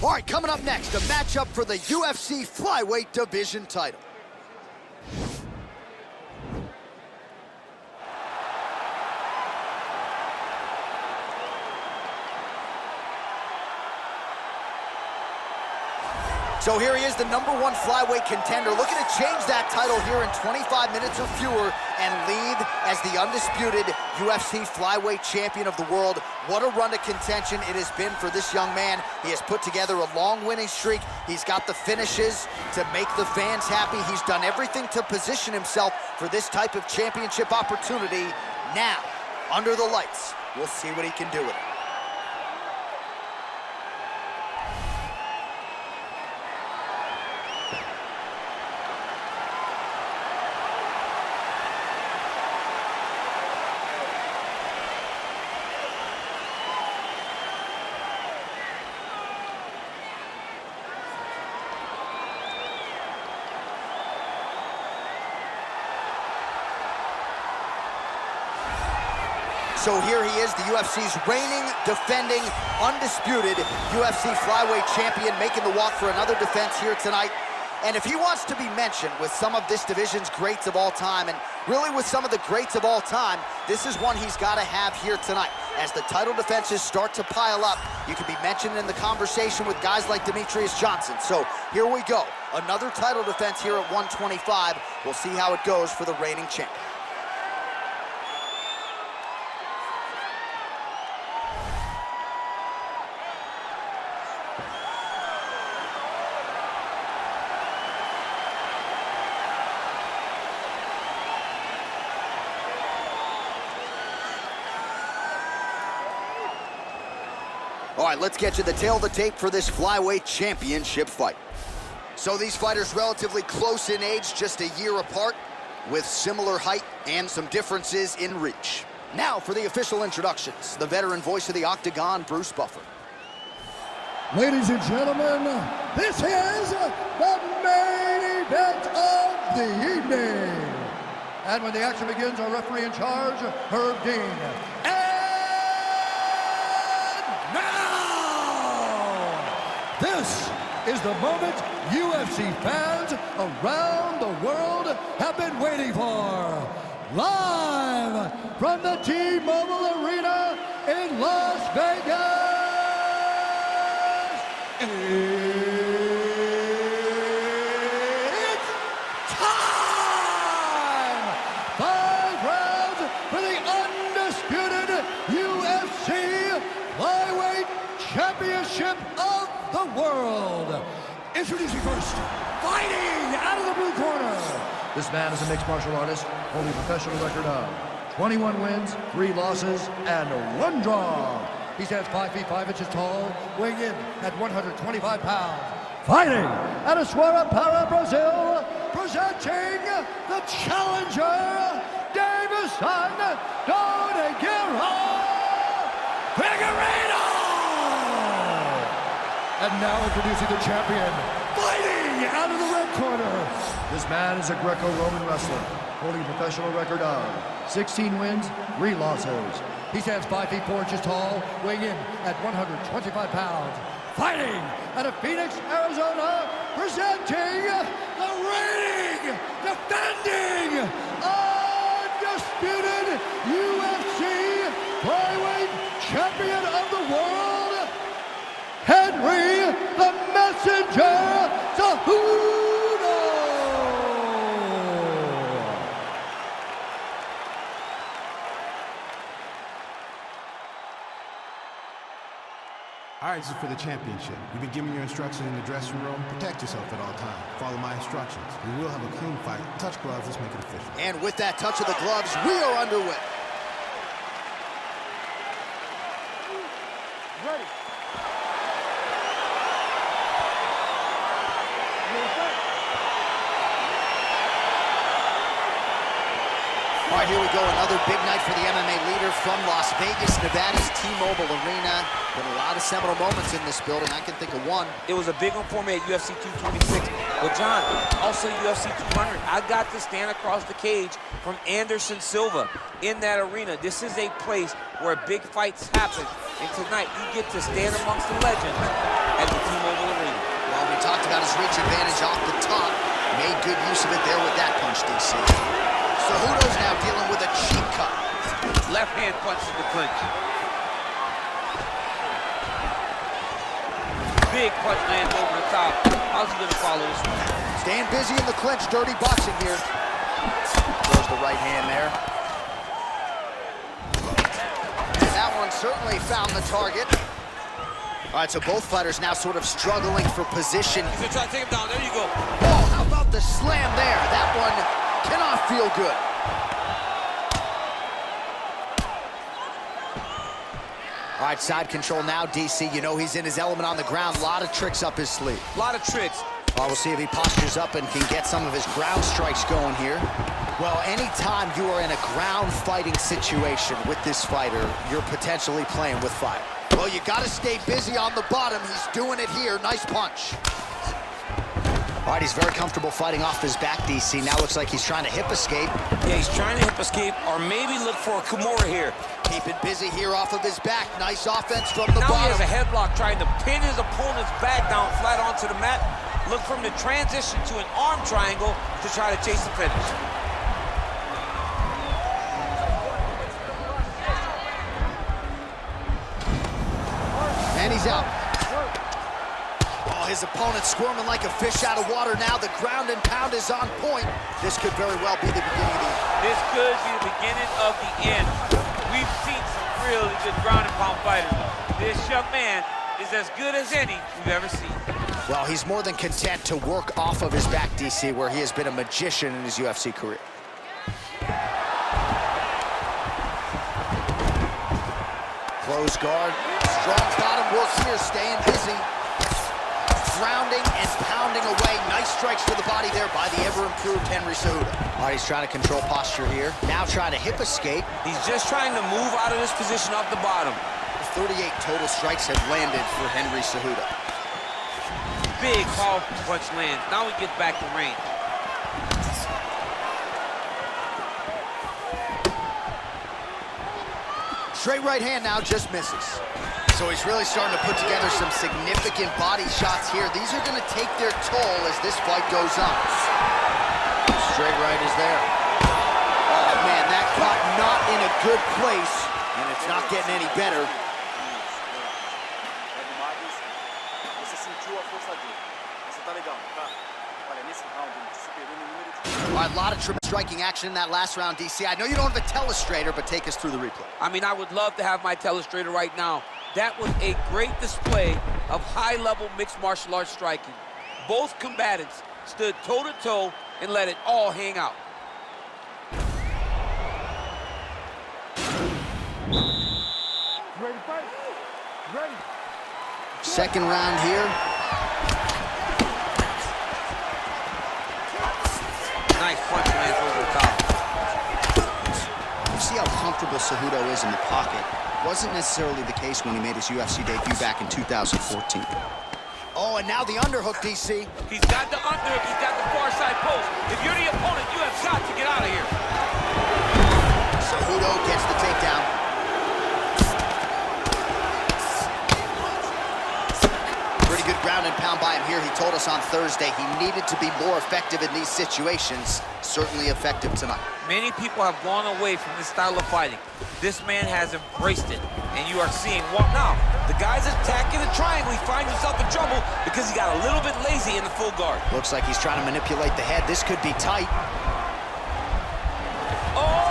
All right, coming up next, a matchup for the UFC flyweight division title. So here he is, the #1 flyweight contender, looking to change that title here in 25 minutes or fewer and lead as the undisputed UFC flyweight champion of the world. What a run to contention it has been for this young man. He has put together a long winning streak. He's got the finishes to make the fans happy. He's done everything to position himself for this type of championship opportunity. Now, under the lights, we'll see what he can do with it. So here he is, the UFC's reigning, defending, undisputed UFC flyweight champion, making the walk for another defense here tonight. And if he wants to be mentioned with some of this division's greats of all time, and really with some of the greats of all time, this is one he's got to have here tonight. As the title defenses start to pile up, you can be mentioned in the conversation with guys like Demetrius Johnson. So here we go, another title defense here at 125. We'll see how it goes for the reigning champ. All right, let's get you the tail of the tape for this flyweight championship fight. So these fighters relatively close in age, just a year apart, with similar height and some differences in reach. Now for the official introductions, the veteran voice of the Octagon, Bruce Buffer. Ladies and gentlemen, this is the main event of the evening. And when the action begins, our referee in charge, Herb Dean. This is the moment UFC fans around the world have been waiting for. Live from the T-Mobile Arena in Las Vegas. It's time! 5 rounds for the undisputed UFC Flyweight Championship of the world. Introducing first, fighting out of the blue corner. This man is a mixed martial artist, holding a professional record of 21 wins, 3 losses, and 1 draw. He stands 5 feet 5 inches tall, weighing in at 125 pounds. Fighting out of Para, Brazil, presenting the challenger, Deiveson Figueiredo. And now introducing the champion, fighting out of the red corner. This man is a Greco-Roman wrestler, holding a professional record of 16 wins, 3 losses. He stands 5 feet 4 inches tall, weighing in at 125 pounds. Fighting out of Phoenix, Arizona, presenting the reigning, defending, undisputed UFC flyweight champion of the world, Henry the Messenger Cejudo. All right, this is for the championship. You've been given your instructions in the dressing room. Protect yourself at all times. Follow my instructions. We will have a clean fight. Touch gloves. Let's make it official. And with that touch of the gloves, we are underway. Ready. All right, here we go. Another big night for the MMA leader from Las Vegas, Nevada's T-Mobile Arena. Been a lot of seminal moments in this building. I can think of one. It was a big one for me at UFC 226. But John, also UFC 200. I got to stand across the cage from Anderson Silva in that arena. This is a place where big fights happen. And tonight, you get to stand amongst the legends at the T-Mobile Arena. Well, we talked about his reach advantage off the top. Made good use of it there with that punch, DC. Cejudo's now dealing with a cheek cut. Left hand punches the clinch. Big punch lands over the top. How's he gonna follow this one? Staying busy in the clinch, dirty boxing here. Throws the right hand there. And that one certainly found the target. All right, so both fighters now sort of struggling for position. He's gonna try to take him down. There you go. Oh, how about the slam there? That one cannot feel good. All right, side control now, DC. You know he's in his element on the ground. A lot of tricks up his sleeve. A lot of tricks. Well, we'll see if he postures up and can get some of his ground strikes going here. Well, anytime you are in a ground fighting situation with this fighter, you're potentially playing with fire. Well, you got to stay busy on the bottom. He's doing it here. Nice punch. All right, he's very comfortable fighting off his back, DC. Now looks like he's trying to hip escape. Yeah, he's trying to hip escape or maybe look for a Kimura here. Keeping busy here off of his back. Nice offense from the now bottom. Now he has a headlock trying to pin his opponent's back down flat onto the mat. Look for him to transition to an arm triangle to try to chase the finish. And he's out. Oh, his opponent's squirming like a fish out of water now. The ground and pound is on point. This could very well be the beginning of the end. This could be the beginning of the end. We've seen some really good ground and pound fighters. This young man is as good as any we've ever seen. Well, he's more than content to work off of his back, DC, where he has been a magician in his UFC career. Close guard. Strong bottom work here, staying busy. Grounding and pounding away. Nice strikes to the body there by the ever-improved Henry Cejudo. All right, he's trying to control posture here. Now trying to hip escape. He's just trying to move out of this position off the bottom. 38 total strikes have landed for Henry Cejudo. Big, powerful punch lands. Now he gets back to range. Straight right hand now just misses. So he's really starting to put together some significant body shots here. These are going to take their toll as this fight goes on. Straight right is there. Oh, man, that caught not in a good place, and it's not getting any better. All right, a lot of triple striking action in that last round, DC. I know you don't have a telestrator, but take us through the replay. I mean, I would love to have my telestrator right now. That was a great display of high-level mixed martial arts striking. Both combatants stood toe-to-toe and let it all hang out. Ready to fight? Ready. Second round here. Nice punch lands over the top. You see how comfortable Cejudo is in the pocket. Wasn't necessarily the case when he made his UFC debut back in 2014. Oh, and now the underhook, DC. He's got the underhook, he's got the far side post. If you're the opponent, you have got to get out of here. Cejudo gets the takedown. Pretty good ground and pound by him here. He told us on Thursday he needed to be more effective in these situations. Certainly effective tonight. Many people have gone away from this style of fighting. This man has embraced it, and you are seeing what now. The guy's attacking the triangle. He finds himself in trouble because he got a little bit lazy in the full guard. Looks like he's trying to manipulate the head. This could be tight. Oh!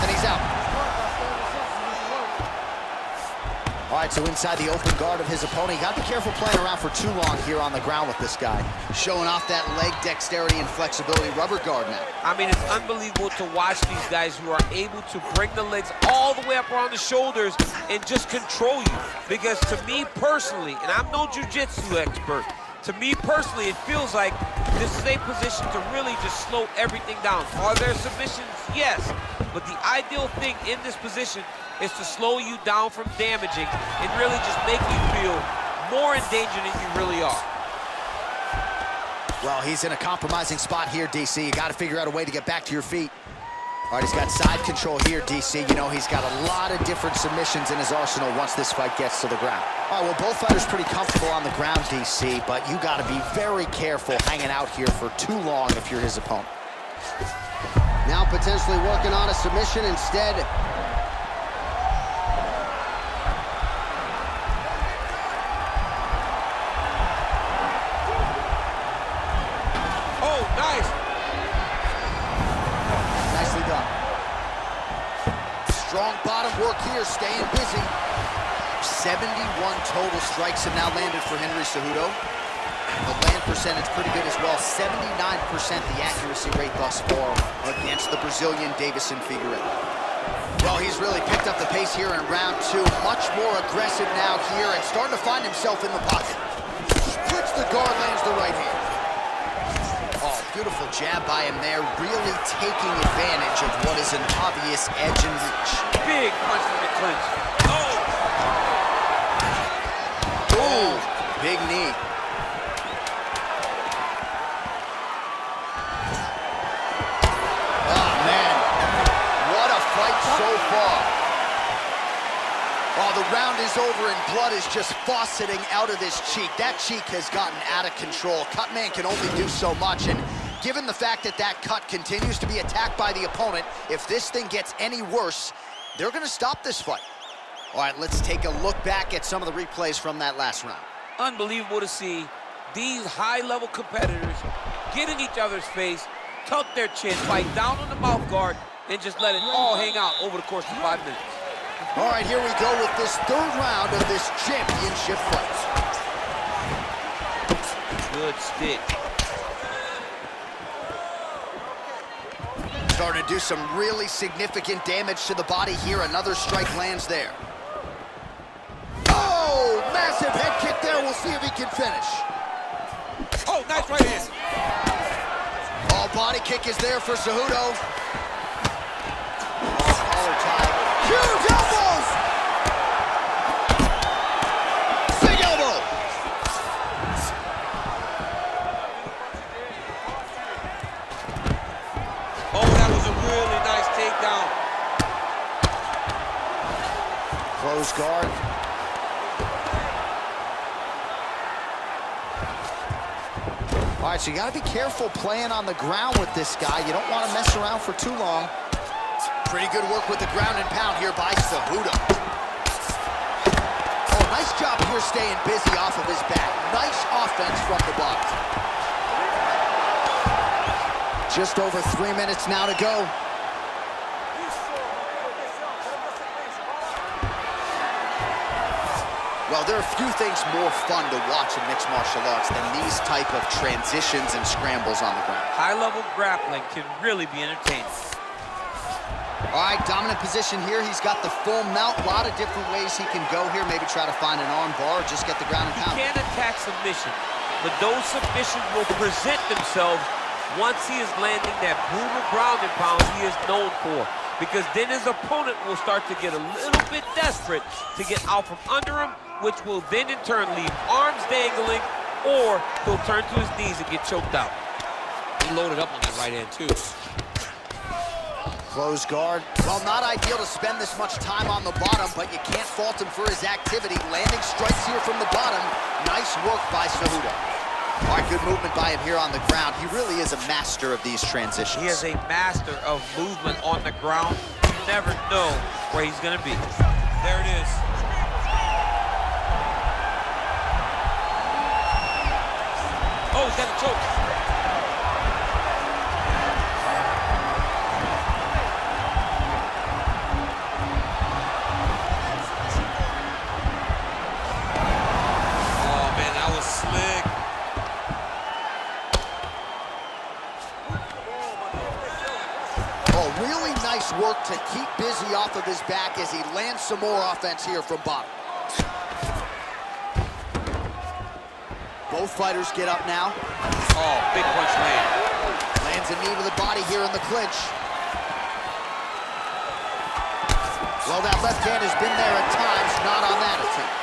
And he's out. All right, so inside the open guard of his opponent. You got to be careful playing around for too long here on the ground with this guy. Showing off that leg dexterity and flexibility. Rubber guard now. I mean, it's unbelievable to watch these guys who are able to bring the legs all the way up around the shoulders and just control you. Because to me personally, and I'm no jiu-jitsu expert, to me personally, it feels like this is a position to really just slow everything down. Are there submissions? Yes. But the ideal thing in this position is to slow you down from damaging and really just make you feel more in danger than you really are. Well, he's in a compromising spot here, DC. You got to figure out a way to get back to your feet. All right, he's got side control here, DC. You know, he's got a lot of different submissions in his arsenal once this fight gets to the ground. All right, well, both fighters pretty comfortable on the ground, DC, but you got to be very careful hanging out here for too long if you're his opponent. Now potentially working on a submission instead. Oh, nice. Nicely done. Strong bottom work here, staying busy. 71 total strikes have now landed for Henry Cejudo. The land percentage pretty good as well. 79% the accuracy rate thus far against the Brazilian Deiveson Figueiredo. Well, he's really picked up the pace here in round two. Much more aggressive now here and starting to find himself in the pocket. Splits the guard, lands the right hand. Oh, beautiful jab by him there, really taking advantage of what is an obvious edge and reach. Big punch from the clinch. Oh! Ooh, big knee. Oh, man. What a fight so far. Oh, the round is over and blood is just fauceting out of this cheek. That cheek has gotten out of control. Cut man can only do so much, and given the fact that that cut continues to be attacked by the opponent, if this thing gets any worse, they're gonna stop this fight. All right, let's take a look back at some of the replays from that last round. Unbelievable to see these high-level competitors get in each other's face, tuck their chin, fight down on the mouth guard, and just let it all hang out over the course of 5 minutes. All right, here we go with this third round of this championship fight. Good stick. Starting to do some really significant damage to the body here. Another strike lands there. Oh, massive head kick there. We'll see if he can finish. Oh, nice right hand. Oh, body kick is there for Cejudo. Oh, collar tie. Huge elbows! Big elbow! Oh, that was a really nice takedown. Close guard. All right, so you got to be careful playing on the ground with this guy. You don't want to mess around for too long. Pretty good work with the ground and pound here by Cejudo. Oh, nice job here staying busy off of his back. Nice offense from the bottom. Just over 3 minutes now to go. Well, there are few things more fun to watch in mixed martial arts than these type of transitions and scrambles on the ground. High-level grappling can really be entertaining. All right, dominant position here. He's got the full mount. A lot of different ways he can go here. Maybe try to find an arm bar or just get the ground and pound. He can attack submission, but those submissions will present themselves once he is landing that brutal ground and pound he is known for. Because then his opponent will start to get a little bit desperate to get out from under him, which will then in turn leave arms dangling, or he'll turn to his knees and get choked out. He loaded up on that right hand too. Close guard. Well, not ideal to spend this much time on the bottom, but you can't fault him for his activity. Landing strikes here from the bottom. Nice work by Cejudo. All right, good movement by him here on the ground. He really is a master of these transitions. He is a master of movement on the ground. You never know where he's gonna be. There it is. Oh, he's got a choke. Oh, man, that was slick. Oh, really nice work to keep busy off of his back as he lands some more offense here from bottom. Both fighters get up now. Oh, big punch land. Lands a knee to the body here in the clinch. Well, that left hand has been there at times, not on that attempt.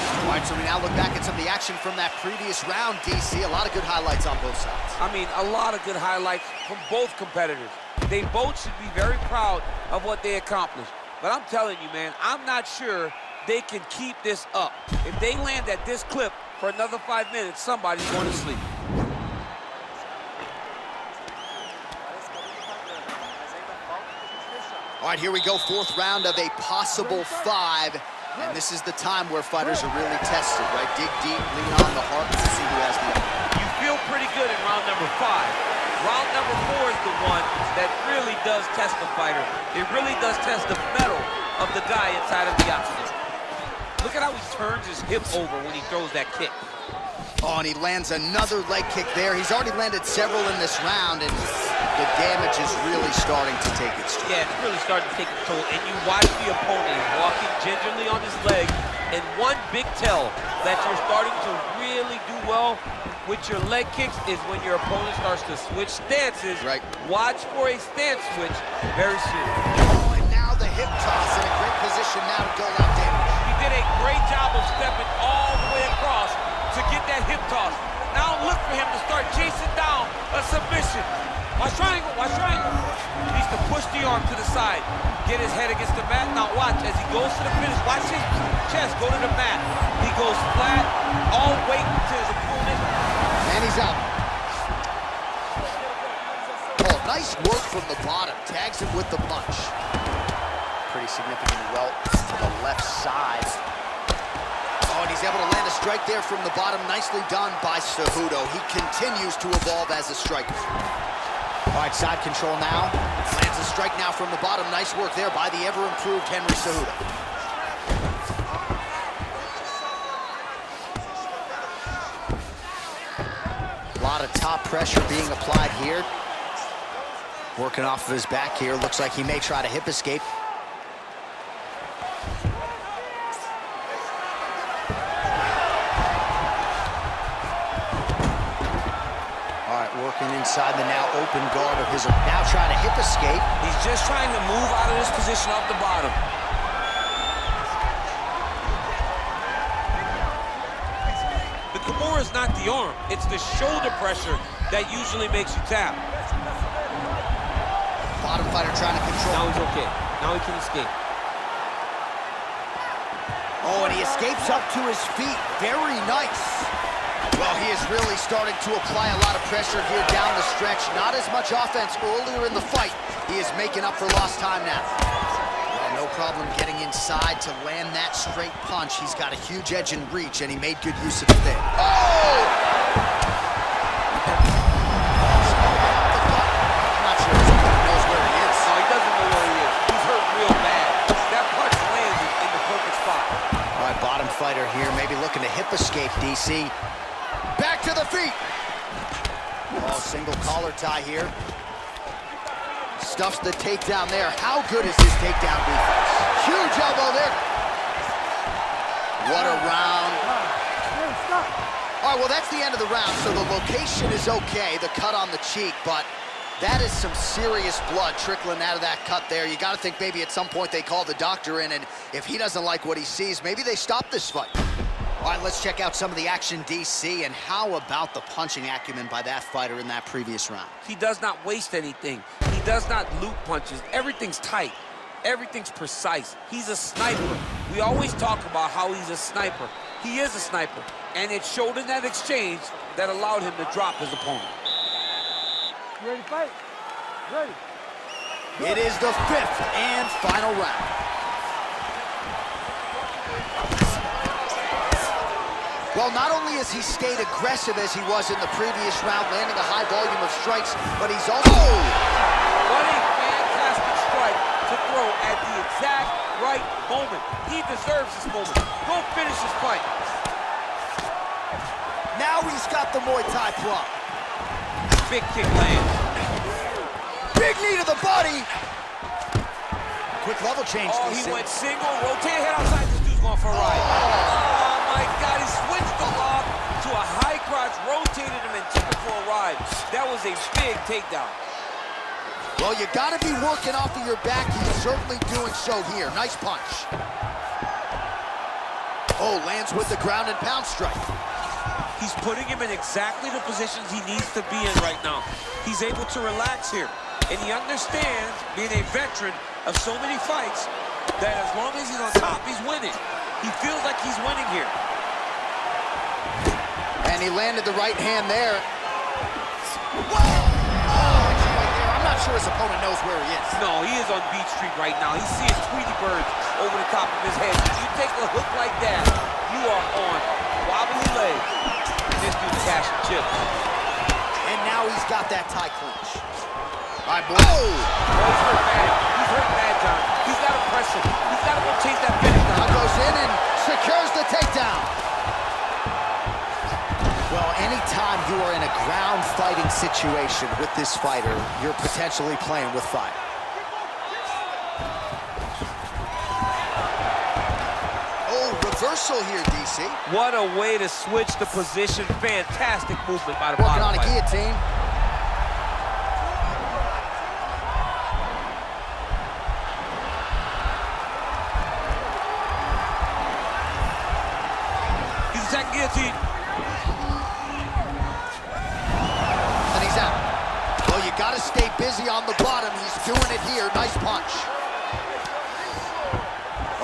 All right, so we now look back at some of the action from that previous round, DC. A lot of good highlights on both sides. I mean, a lot of good highlights from both competitors. They both should be very proud of what they accomplished. But I'm telling you, man, I'm not sure they can keep this up. If they land at this clip for another 5 minutes, somebody's going to sleep. All right, here we go, fourth round of a possible 5. And this is the time where fighters are really tested, right? Dig deep, lean on the heart to see who has the upper. You feel pretty good in round number 5. Round number 4 is the one that really does test the fighter. It really does test the mettle of the guy inside of the octagon. Look at how he turns his hip over when he throws that kick. Oh, and he lands another leg kick there. He's already landed several in this round, and the damage is really starting to take its toll. Yeah, it's really starting to take its toll. And you watch the opponent walking gingerly on his leg, and one big tell that you're starting to really do well with your leg kicks is when your opponent starts to switch stances. Right. Watch for a stance switch very soon. Oh, and now the hip toss in a great position now to dole out damage. He did a great job of stepping all the way across to get that hip toss. Now look for him to start chasing down a submission. Watch triangle, watch triangle. He needs to push the arm to the side, get his head against the mat. Now watch as he goes to the finish. Watch his chest go to the mat. He goes flat, all weight to his opponent. And he's out. Oh, nice work from the bottom. Tags him with the punch. Pretty significant welt to the left side. Oh, and he's able to land a strike there from the bottom. Nicely done by Cejudo. He continues to evolve as a striker. All right, side control now. Lands a strike now from the bottom. Nice work there by the ever-improved Henry Cejudo. A lot of top pressure being applied here. Working off of his back here. Looks like he may try to hip escape. Working inside the now open guard of his, now trying to hip escape. He's just trying to move out of this position off the bottom. The Kimura is not the arm, it's the shoulder pressure that usually makes you tap. Bottom fighter trying to control. Now he's okay. Now he can escape. Oh, and he escapes up to his feet. Very nice. Well, he is really starting to apply a lot of pressure here down the stretch. Not as much offense earlier in the fight. He is making up for lost time now. Well, no problem getting inside to land that straight punch. He's got a huge edge and reach, and he made good use of it there. Oh! I'm not sure if he knows where he is. No, he doesn't know where he is. He's hurt real bad. That punch landed in the perfect spot. All right, bottom fighter here, maybe looking to hip escape, DC. Back to the feet. Oh, single collar tie here. Stuffs the takedown there. How good is his takedown defense? Huge elbow there. What a round. All right, well, that's the end of the round, so the location is okay, the cut on the cheek, but that is some serious blood trickling out of that cut there. You got to think maybe at some point they call the doctor in, and if he doesn't like what he sees, maybe they stop this fight. All right, let's check out some of the action, DC, and how about the punching acumen by that fighter in that previous round? He does not waste anything. He does not loop punches. Everything's tight. Everything's precise. He's a sniper. We always talk about how he's a sniper. He is a sniper, and it showed in that exchange that allowed him to drop his opponent. You ready to fight? Ready. It is the 5th and final round. Well, not only has he stayed aggressive as he was in the previous round, landing a high volume of strikes, but he's also... Oh! What a fantastic strike to throw at the exact right moment. He deserves this moment. Go finish his fight. Now he's got the Muay Thai plug. Big kick lands. Big knee to the body. Quick level change. Oh, he went single, rotated head outside. This dude's going for a ride. Oh my God, he switched the lock to a high crotch, rotated him and took him for a ride. That was a big takedown. Well, you gotta be working off of your back. He's certainly doing so here. Nice punch. Oh, lands with the ground and pound strike. He's putting him in exactly the positions he needs to be in right now. He's able to relax here. And he understands, being a veteran of so many fights, that as long as he's on top, he's winning. He feels like he's winning here. And he landed the right hand there. Whoa! Oh, I'm not sure his opponent knows where he is. No, he is on Beach Street right now. He's seeing Tweety birds over the top of his head. If you take a hook like that, you are on wobbly legs. And this dude's cashing chips. And now he's got that tie clinch. All right, boy. Oh! He's hurt bad. He's hurt bad, John. He's got to press him. He's got to go chase that finish down. Now goes in and secures the takedown. Well, anytime you are in a ground fighting situation with this fighter, you're potentially playing with fire. Oh, reversal here, DC. What a way to switch the position. Fantastic movement by the Working on bottom a fighter. guillotine. He's attacking guillotine. And he's out. Well, you got to stay busy on the bottom. He's doing it here. Nice punch.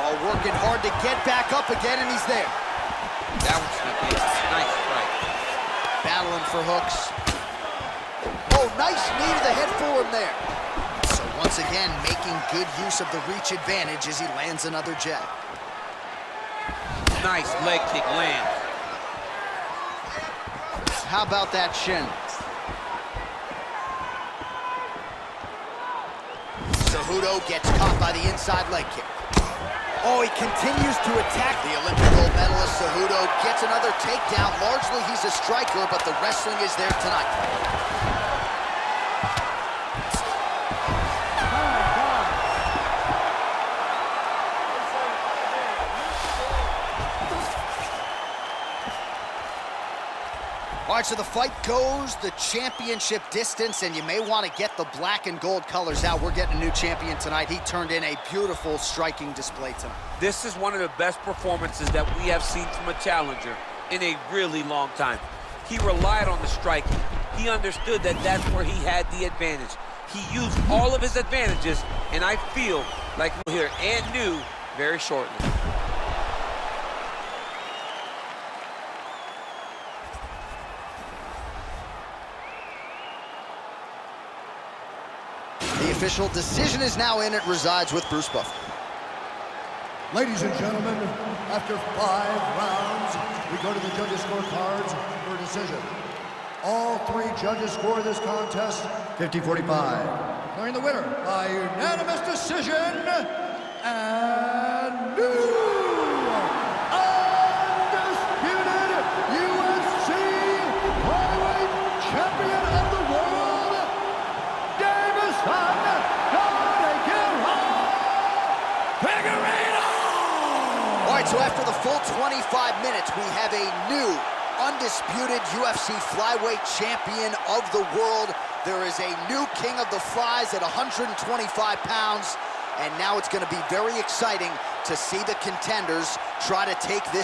Oh, working hard to get back up again, and he's there. That one's nice strike. Battling for hooks. Oh, nice knee to the head for him there. So once again, making good use of the reach advantage as he lands another jab. Nice leg kick land. How about that shin? Cejudo gets caught by the inside leg kick. Oh, he continues to attack. The Olympic gold medalist Cejudo gets another takedown. Largely, he's a striker, but the wrestling is there tonight. All right, so the fight goes the championship distance, and you may want to get the black and gold colors out. We're getting a new champion tonight. He turned in a beautiful striking display tonight. This is one of the best performances that we have seen from a challenger in a really long time. He relied on the striking. He understood that that's where he had the advantage. He used all of his advantages, and I feel like we'll hear and new very shortly. The official decision is now in. It resides with Bruce Buffer. Ladies and gentlemen, after 5 rounds, we go to the judges' scorecards for a decision. All 3 judges score this contest 50-45. Declaring the winner by unanimous decision and new undisputed UFC flyweight champion of the world, Deiveson Figueiredo! All right, so after the full 25 minutes, we have a new undisputed UFC flyweight champion of the world. There is a new king of the flies at 125 pounds, and now it's going to be very exciting to see the contenders try to take this